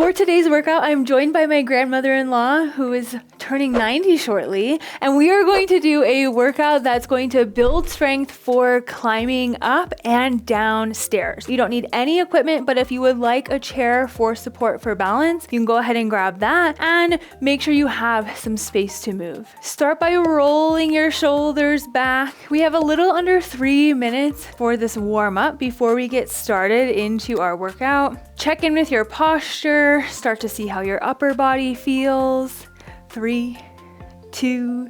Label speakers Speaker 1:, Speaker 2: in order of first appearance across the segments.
Speaker 1: For today's workout, I'm joined by my grandmother-in-law who is turning 90 shortly, and we are going to do a workout that's going to build strength for climbing up and down stairs. You don't need any equipment, but if you would like a chair for support for balance, you can go ahead and grab that and make sure you have some space to move. Start by rolling your shoulders back. We have a little under 3 minutes for this warm up before we get started into our workout. Check in with your posture, start to see how your upper body feels. 3, 2,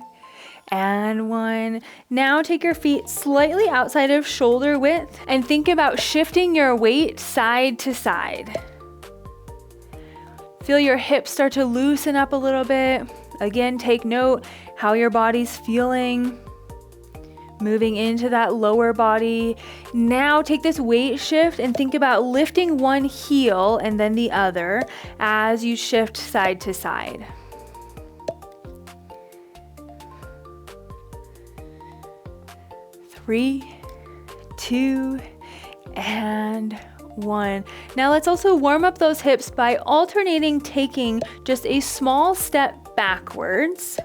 Speaker 1: and 1. Now take your feet slightly outside of shoulder width and think about shifting your weight side to side. Feel your hips start to loosen up a little bit. Again, take note how your body's feeling. Moving into that lower body. Now take this weight shift and think about lifting one heel and then the other as you shift side to side. 3, 2, and 1. Now let's also warm up those hips by alternating taking just a small step backwards.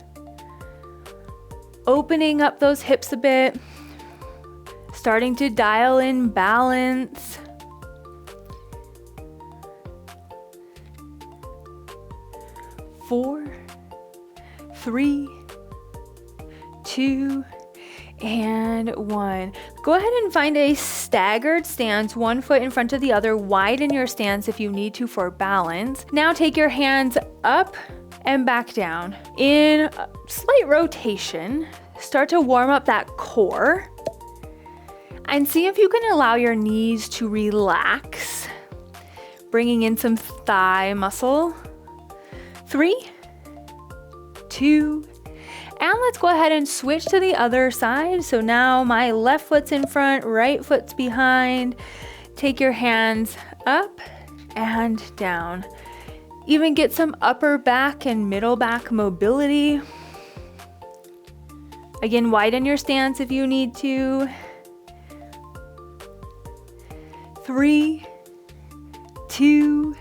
Speaker 1: Opening up those hips a bit, starting to dial in balance. Four, 3, 2, and 1. Go ahead and find a staggered stance, one foot in front of the other. Widen your stance if you need to for balance. Now take your hands up and back down. In a slight rotation, start to warm up that core and see if you can allow your knees to relax, bringing in some thigh muscle. 3, 2, and let's go ahead and switch to the other side. So now my left foot's in front, right foot's behind. Take your hands up and down. Even get some upper back and middle back mobility. Again, widen your stance if you need to. 3, 2,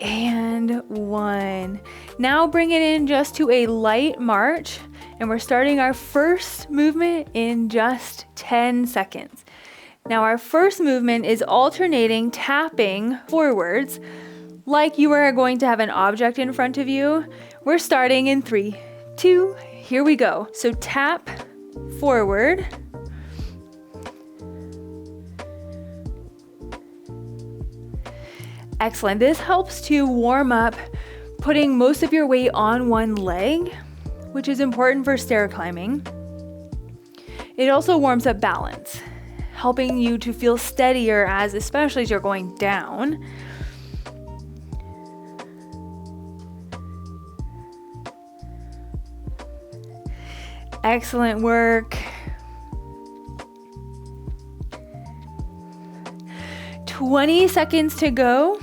Speaker 1: and 1. Now bring it in just to a light march, and we're starting our first movement in just 10 seconds. Now our first movement is alternating tapping forwards like you are going to have an object in front of you. We're starting in 3, 2, here we go. So tap forward. Excellent. This helps to warm up putting most of your weight on one leg, which is important for stair climbing. It also warms up balance, helping you to feel steadier especially as you're going down. Excellent work. 20 seconds to go.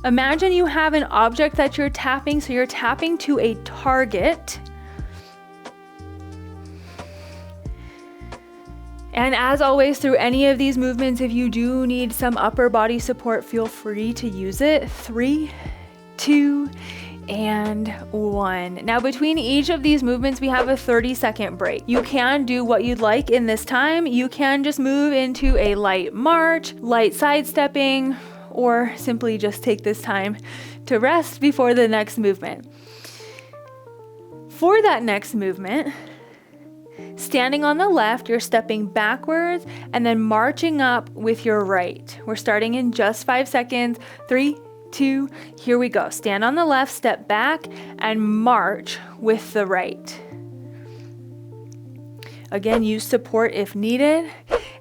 Speaker 1: Imagine you have an object that you're tapping, so you're tapping to a target. And as always, through any of these movements, if you do need some upper body support, feel free to use it. 3, 2, and 1. Now between each of these movements, we have a 30-second break. You can do what you'd like in this time. You can just move into a light march, light sidestepping, or simply just take this time to rest before the next movement. For that next movement, standing on the left, you're stepping backwards and then marching up with your right. We're starting in just 5 seconds. 3, 2, here we go. Stand on the left, step back, and march with the right. Again, use support if needed.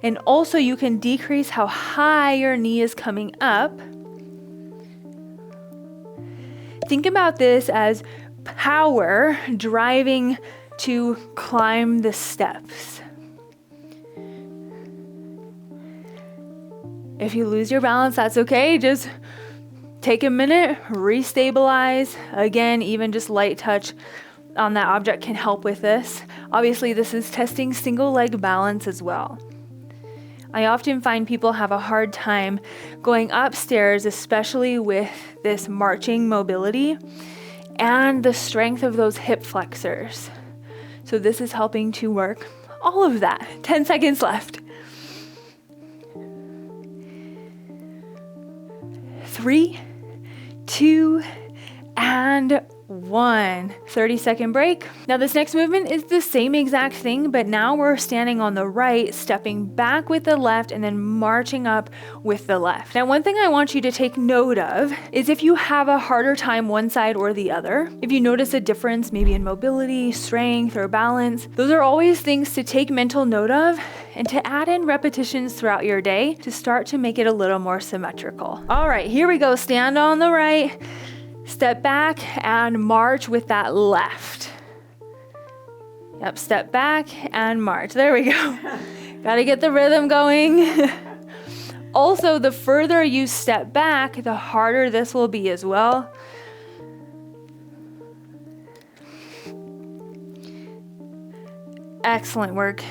Speaker 1: And also you can decrease how high your knee is coming up. Think about this as power driving to climb the steps. If you lose your balance, that's okay. Just take a minute, restabilize. Again, even just light touch on that object can help with this. Obviously, this is testing single leg balance as well. I often find people have a hard time going upstairs, especially with this marching mobility and the strength of those hip flexors. So this is helping to work all of that. 10 seconds left. 3, 2, and 1. 30-second break. Now this next movement is the same exact thing, but now we're standing on the right, stepping back with the left, and then marching up with the left. Now one thing I want you to take note of is if you have a harder time one side or the other, if you notice a difference maybe in mobility, strength, or balance, those are always things to take mental note of and to add in repetitions throughout your day to start to make it a little more symmetrical. All right, here we go. Stand on the right. Step back and march with that left. Yep, step back and march. There we go. Gotta get the rhythm going. Also, the further you step back, the harder this will be as well. Excellent work.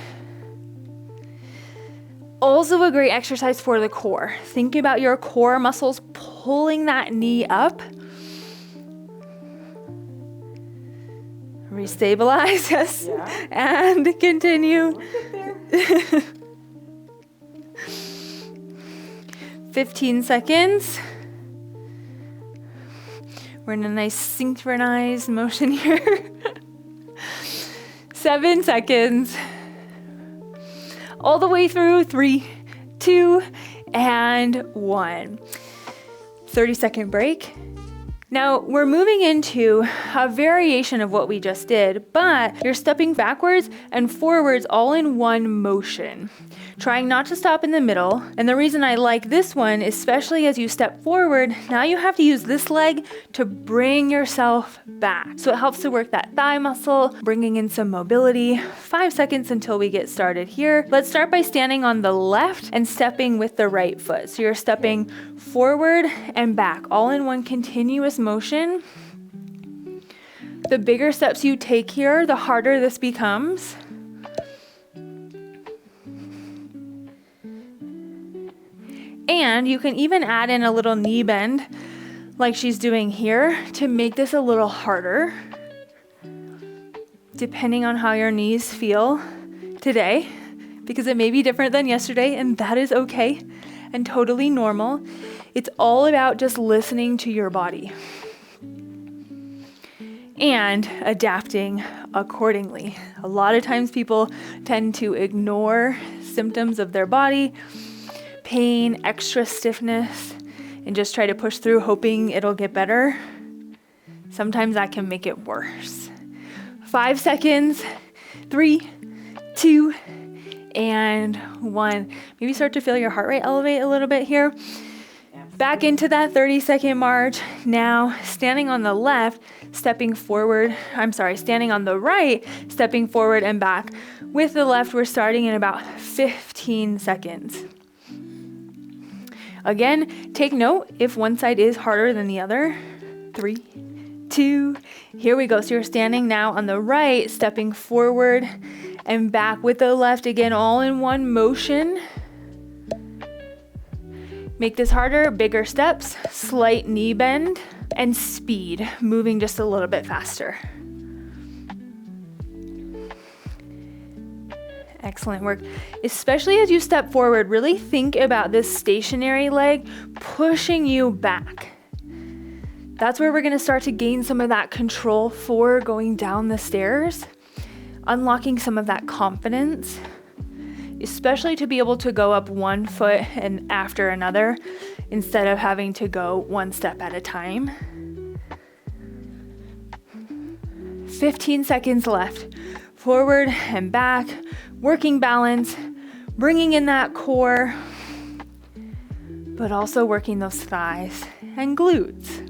Speaker 1: Also a great exercise for the core. Think about your core muscles pulling that knee up. Restabilize, yes, yeah. And continue. 15 seconds. We're in a nice synchronized motion here. 7 seconds. All the way through. 3, 2, and 1. 30-second break. Now we're moving into a variation of what we just did, but you're stepping backwards and forwards all in one motion, trying not to stop in the middle. And the reason I like this one, especially as you step forward, now you have to use this leg to bring yourself back. So it helps to work that thigh muscle, bringing in some mobility. 5 seconds until we get started here. Let's start by standing on the left and stepping with the right foot. So you're stepping forward and back, all in one continuous motion. The bigger steps you take here, the harder this becomes. And you can even add in a little knee bend like she's doing here to make this a little harder, depending on how your knees feel today, because it may be different than yesterday, and that is okay and totally normal. It's all about just listening to your body and adapting accordingly. A lot of times people tend to ignore symptoms of their body, pain, extra stiffness, and just try to push through hoping it'll get better. Sometimes that can make it worse. 5 seconds, 3, 2, and 1. Maybe start to feel your heart rate elevate a little bit here. Back into that 30-second march. Now standing on the left, stepping forward. Standing on the right, stepping forward and back. With the left, we're starting in about 15 seconds. Again, take note if one side is harder than the other. 3, 2, here we go. So you're standing now on the right, stepping forward and back with the left, again, all in one motion. Make this harder, bigger steps, slight knee bend, and speed, moving just a little bit faster. Excellent work. Especially as you step forward, really think about this stationary leg pushing you back. That's where we're going to start to gain some of that control for going down the stairs, unlocking some of that confidence, especially to be able to go up one foot and after another instead of having to go one step at a time. 15 seconds left. Forward and back, working balance, bringing in that core, but also working those thighs and glutes.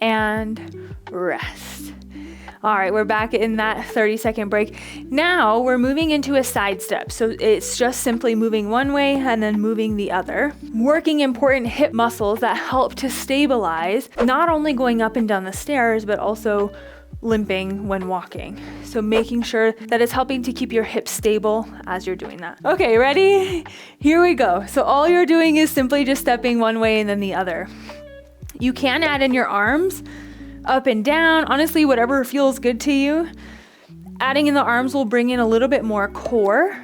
Speaker 1: And rest. All right, we're back in that 30-second break. Now we're moving into a side step. So it's just simply moving one way and then moving the other. Working important hip muscles that help to stabilize, not only going up and down the stairs, but also limping when walking. So making sure that it's helping to keep your hips stable as you're doing that. Okay, ready? Here we go. So all you're doing is simply just stepping one way and then the other. You can add in your arms up and down, honestly, whatever feels good to you. Adding in the arms will bring in a little bit more core.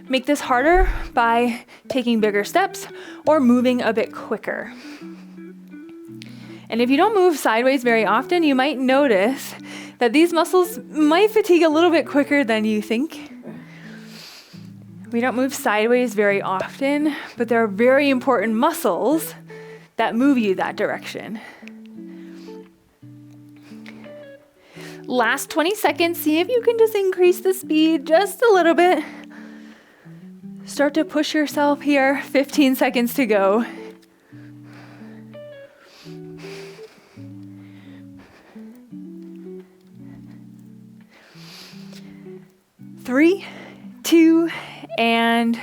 Speaker 1: Make this harder by taking bigger steps or moving a bit quicker. And if you don't move sideways very often, you might notice that these muscles might fatigue a little bit quicker than you think. We don't move sideways very often, but there are very important muscles that move you that direction. Last 20 seconds, see if you can just increase the speed just a little bit. Start to push yourself here, 15 seconds to go. Three, two, and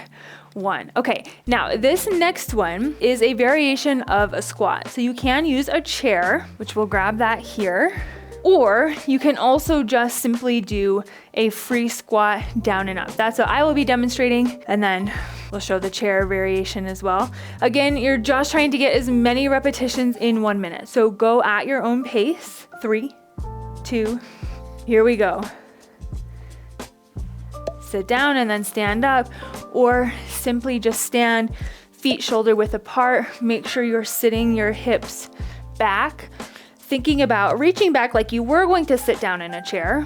Speaker 1: one. Okay, now this next one is a variation of a squat. So you can use a chair, which we'll grab that here, or you can also just simply do a free squat down and up. That's what I will be demonstrating, and then we'll show the chair variation as well. Again, you're just trying to get as many repetitions in 1 minute. So go at your own pace. 3, 2, here we go. Sit down and then stand up, or simply just stand feet shoulder width apart. Make sure you're sitting your hips back, thinking about reaching back like you were going to sit down in a chair.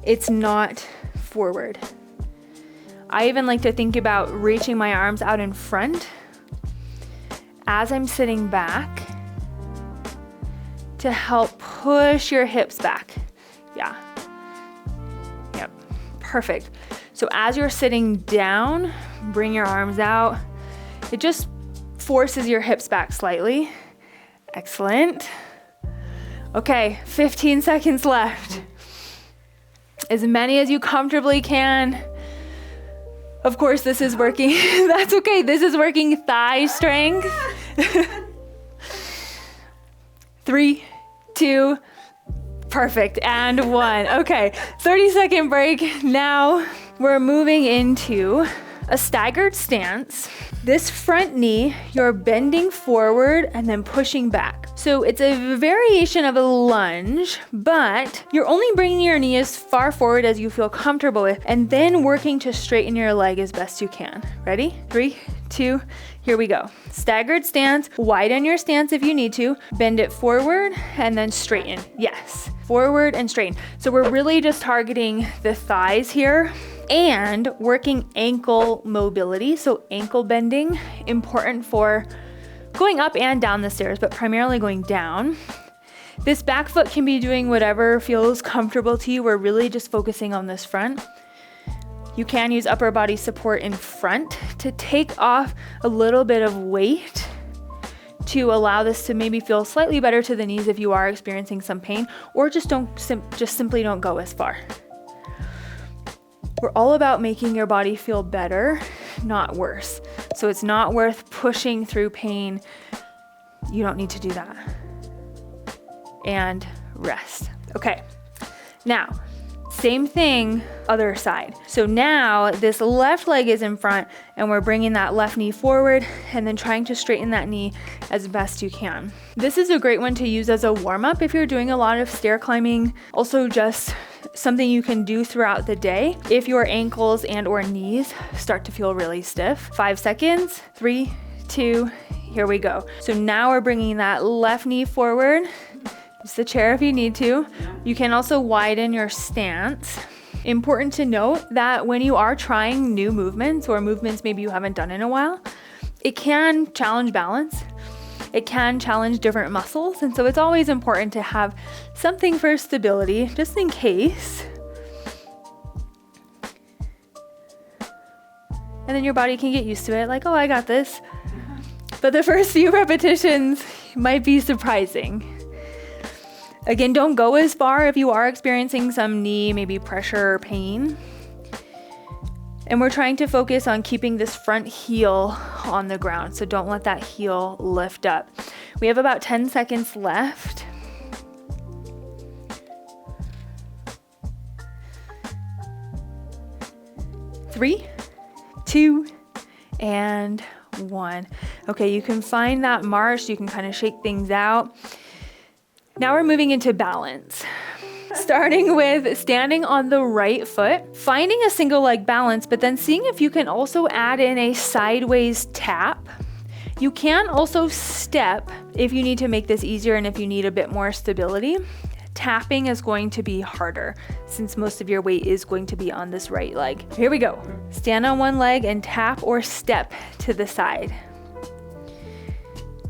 Speaker 1: It's not forward. I even like to think about reaching my arms out in front as I'm sitting back to help push your hips back. Yeah. Yep. Perfect. So as you're sitting down, bring your arms out. It just forces your hips back slightly. Excellent. Okay, 15 seconds left. As many as you comfortably can. Of course, this is working. That's okay. This is working thigh strength. 3, 2, perfect, and 1. Okay, 30-second break. Now we're moving into a staggered stance. This front knee, you're bending forward and then pushing back. So it's a variation of a lunge, but you're only bringing your knee as far forward as you feel comfortable with, and then working to straighten your leg as best you can. Ready? 3, 2, here we go. Staggered stance, widen your stance if you need to, bend it forward and then straighten. Yes, forward and straighten. So we're really just targeting the thighs here and working ankle mobility. So ankle bending, important for going up and down the stairs, but primarily going down. This back foot can be doing whatever feels comfortable to you. We're really just focusing on this front. You can use upper body support in front to take off a little bit of weight to allow this to maybe feel slightly better to the knees if you are experiencing some pain, or just simply don't go as far. We're all about making your body feel better, not worse. So it's not worth pushing through pain. You don't need to do that. And rest. Okay. Now, same thing, other side. So now this left leg is in front and we're bringing that left knee forward and then trying to straighten that knee as best you can. This is a great one to use as a warm-up if you're doing a lot of stair climbing. Also just something you can do throughout the day if your ankles and or knees start to feel really stiff. 5 seconds, 3, 2, here we go. So now we're bringing that left knee forward. Use the chair if you need to. You can also widen your stance. Important to note that when you are trying new movements or movements maybe you haven't done in a while, it can challenge balance. It can challenge different muscles. And so it's always important to have something for stability just in case. And then your body can get used to it, like, oh, I got this. But the first few repetitions might be surprising. Again, don't go as far if you are experiencing some knee, maybe pressure or pain. And we're trying to focus on keeping this front heel on the ground, so don't let that heel lift up. We have about 10 seconds left. 3, 2, and 1. Okay, you can find that march. You can kind of shake things out. Now we're moving into balance. Starting with standing on the right foot, finding a single leg balance, but then seeing if you can also add in a sideways tap. You can also step if you need to make this easier and if you need a bit more stability. Tapping is going to be harder since most of your weight is going to be on this right leg. Here we go. Stand on one leg and tap or step to the side.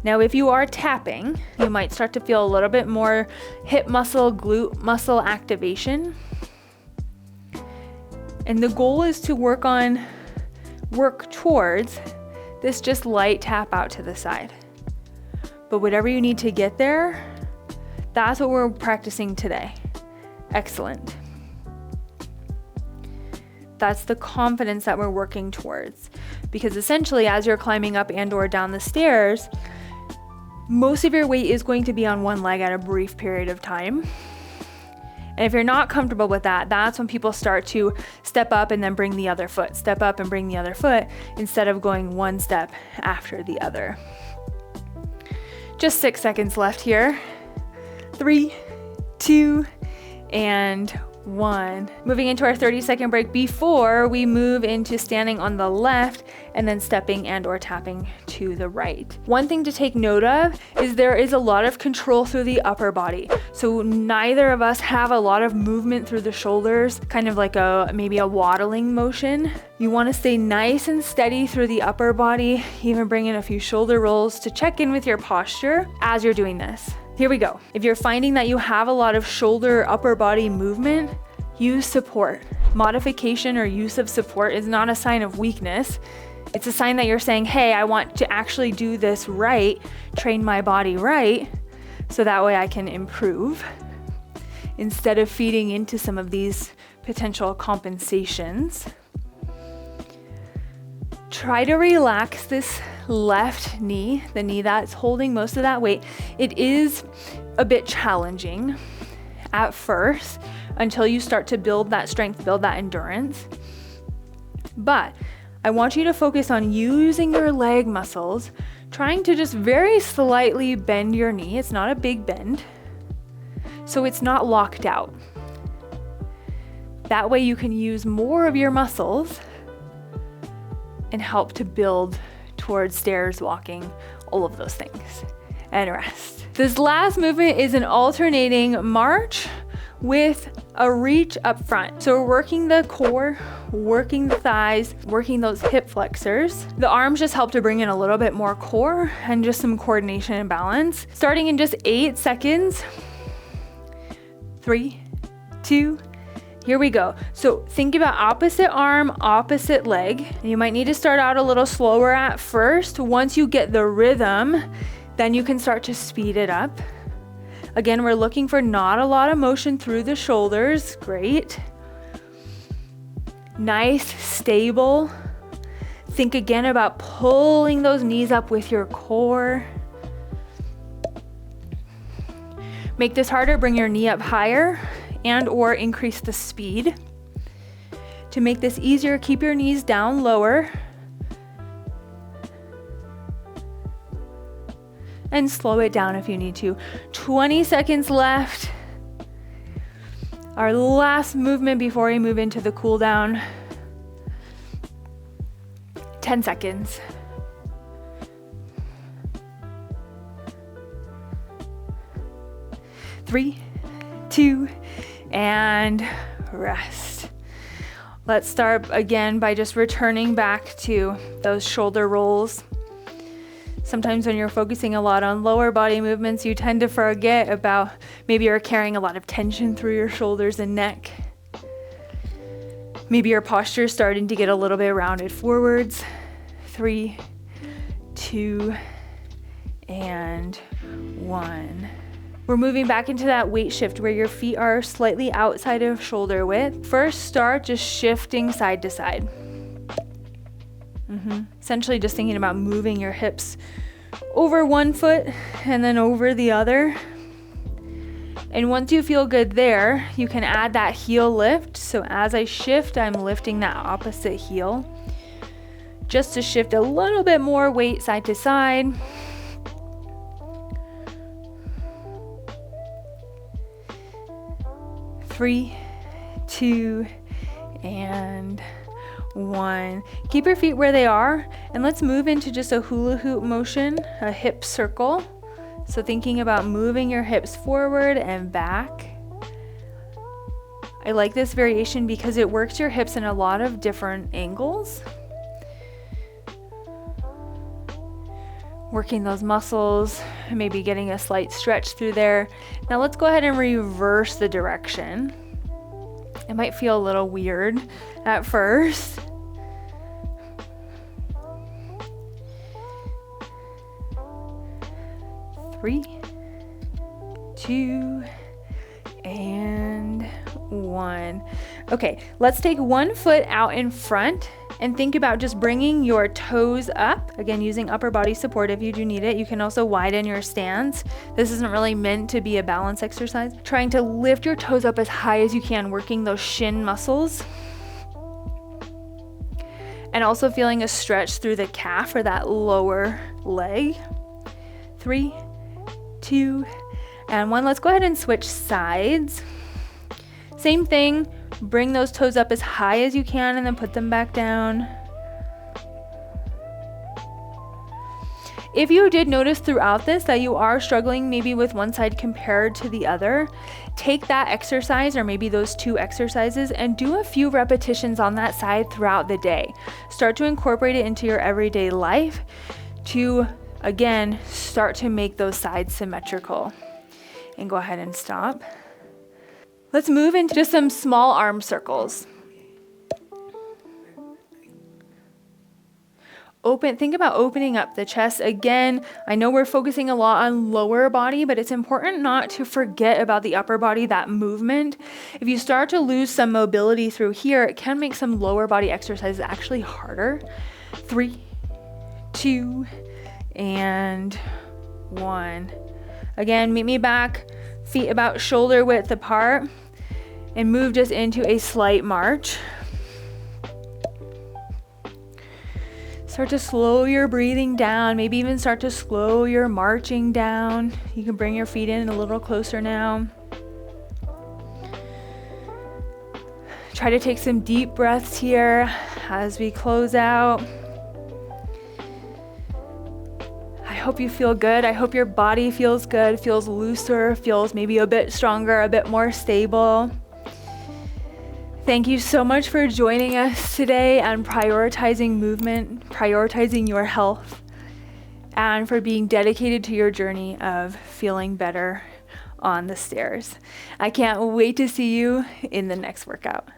Speaker 1: Now, if you are tapping, you might start to feel a little bit more hip muscle, glute muscle activation. And the goal is to work towards this just light tap out to the side. But whatever you need to get there, that's what we're practicing today. Excellent. That's the confidence that we're working towards. Because essentially, as you're climbing up and or down the stairs, most of your weight is going to be on one leg at a brief period of time. And if you're not comfortable with that, that's when people start to step up and then bring the other foot, step up and bring the other foot, instead of going one step after the other. Just 6 seconds left here. 3, 2, and 1. Moving into our 30-second break before we move into standing on the left and then stepping and or tapping to the right. One thing to take note of is there is a lot of control through the upper body. So neither of us have a lot of movement through the shoulders, kind of like maybe a waddling motion. You want to stay nice and steady through the upper body, even bring in a few shoulder rolls to check in with your posture as you're doing this. Here we go. If you're finding that you have a lot of shoulder, upper body movement, use support. Modification or use of support is not a sign of weakness. It's a sign that you're saying, hey, I want to actually do this right, train my body right, so that way I can improve, instead of feeding into some of these potential compensations. Try to relax this left knee, the knee that's holding most of that weight. It is a bit challenging at first until you start to build that strength, build that endurance. But I want you to focus on using your leg muscles, trying to just very slightly bend your knee. It's not a big bend, so it's not locked out. That way you can use more of your muscles and help to build towards stairs, walking, all of those things, and rest. This last movement is an alternating march with a reach up front. So we're working the core, working the thighs, working those hip flexors. The arms just help to bring in a little bit more core and just some coordination and balance. Starting in just 8 seconds. 3, 2, here we go. So think about opposite arm, opposite leg. And you might need to start out a little slower at first. Once you get the rhythm, then you can start to speed it up. Again, we're looking for not a lot of motion through the shoulders. Great. Nice, stable. Think again about pulling those knees up with your core. Make this harder, bring your knee up higher and or increase the speed. To make this easier, keep your knees down lower. And slow it down if you need to. 20 seconds left. Our last movement before we move into the cool down. 10 seconds. Three, 2, and rest. Let's start again by just returning back to those shoulder rolls. Sometimes when you're focusing a lot on lower body movements, you tend to forget about maybe you're carrying a lot of tension through your shoulders and neck. Maybe your posture is starting to get a little bit rounded forwards. 3, 2, and 1. We're moving back into that weight shift where your feet are slightly outside of shoulder width. First, start just shifting side to side. Essentially just thinking about moving your hips over one foot and then over the other. And once you feel good there, you can add that heel lift. So as I shift, I'm lifting that opposite heel, just to shift a little bit more weight side to side. Three, two, and one. Keep your feet where they are, and let's move into just a hula hoop motion, a hip circle. So thinking about moving your hips forward and back. I like this variation because it works your hips in a lot of different angles. Working those muscles, maybe getting a slight stretch through there. Now let's go ahead and reverse the direction. It might feel a little weird at first. Three, two, and one. Okay, let's take one foot out in front and think about just bringing your toes up. Again, using upper body support if you do need it. You can also widen your stance. This isn't really meant to be a balance exercise. Trying to lift your toes up as high as you can, working those shin muscles. And also feeling a stretch through the calf or that lower leg. 3, 2, and 1. Let's go ahead and switch sides. Same thing. Bring those toes up as high as you can and then put them back down. If you did notice throughout this that you are struggling maybe with one side compared to the other, take that exercise or maybe those 2 exercises and do a few repetitions on that side throughout the day. Start to incorporate it into your everyday life to, again, start to make those sides symmetrical. And go ahead and stop. Let's move into just some small arm circles. Think about opening up the chest. Again, I know we're focusing a lot on lower body, but it's important not to forget about the upper body, that movement. If you start to lose some mobility through here, it can make some lower body exercises actually harder. 3, 2, and 1. Again, meet me back, feet about shoulder width apart, and move just into a slight march. Start to slow your breathing down, maybe even start to slow your marching down. You can bring your feet in a little closer now. Try to take some deep breaths here as we close out. I hope you feel good. I hope your body feels good, feels looser, feels maybe a bit stronger, a bit more stable. Thank you so much for joining us today and prioritizing movement, prioritizing your health, and for being dedicated to your journey of feeling better on the stairs. I can't wait to see you in the next workout.